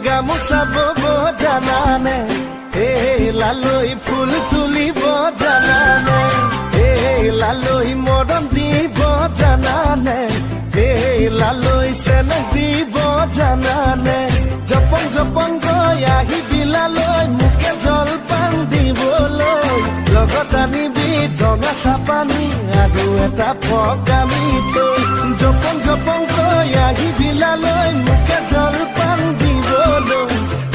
গামোচা বব জানানে এই লালৈ ফুল তুলিব জানানে এই লালৈ মৰম দিব জানানে এই লালৈ চেনেহ দিব জানানে জপং জপং গৈ আহিবি লালৈ মোকে জলপান দিবলৈ লগত আনিবি ৰঙা চাপানী আৰু এটা পকা মিঠৈ জপং জপং গৈ আহিবি লালৈ মোকে জলপান দিবলৈ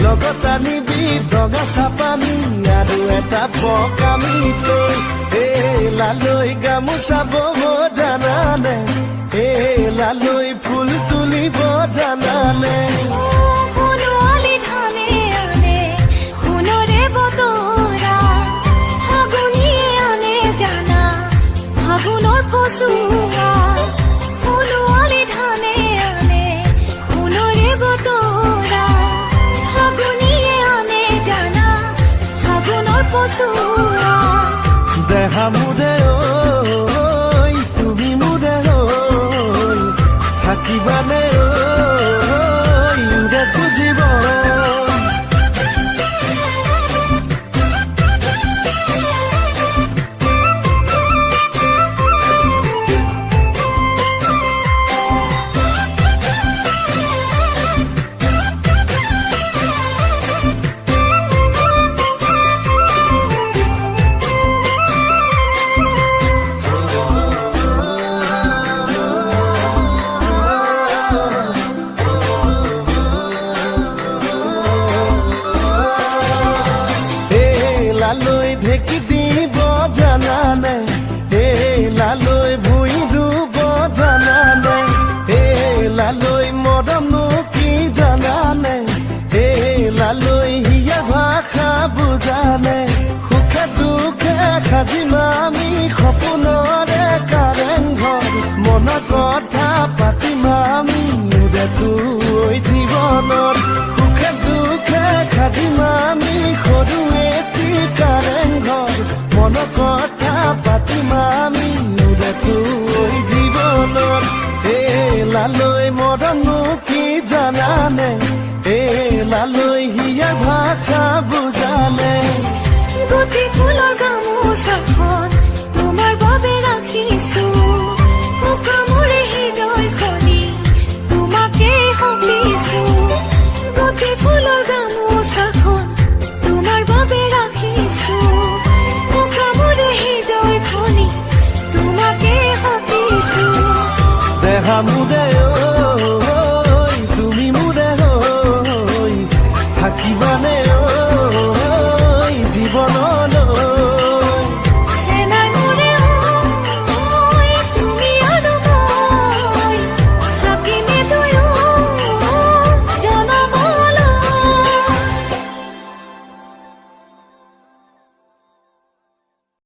লগত আনিবি ৰঙা চাপানী আৰু এটা পকা মিঠৈ এই লালৈ গামোচা বব জানানে এই লালৈ ফুল তুলিব জানানে পচুৱা ফুলুৱালি ধানে আনে সোণৰে বতৰা ফাগুনিয়ে আনে জানা ফাগুনৰ পচুৱা দেহা মোৰে ঐ তুমি মোৰে ঐ থাকিবানে ঐ মোৰে খুজিব লালৈ ঢেকি দিব জানানে এই লালৈ ভুই ধুব জানানে এই লালৈ মৰমনো কি জানানে এই লালৈ হিয়া ভাষা বুজানে সুখে দুখে সাজিম আমি সপোনৰে কাৰেংঘৰ মনৰ কথা পাতিম আমি তোৰ জীৱনত সুখে দুখে সাজিম আমি সৰু এটি কাৰেংঘৰ মনৰ কথা পাতিম আমি তোৰ জীৱনত এই লালৈ মৰমনো কি জানানে এই লালৈ হিয়া ভাষা বুজানে গুটি ফুলৰ গামোচাখন তোমাৰ বাবে ৰাখিছো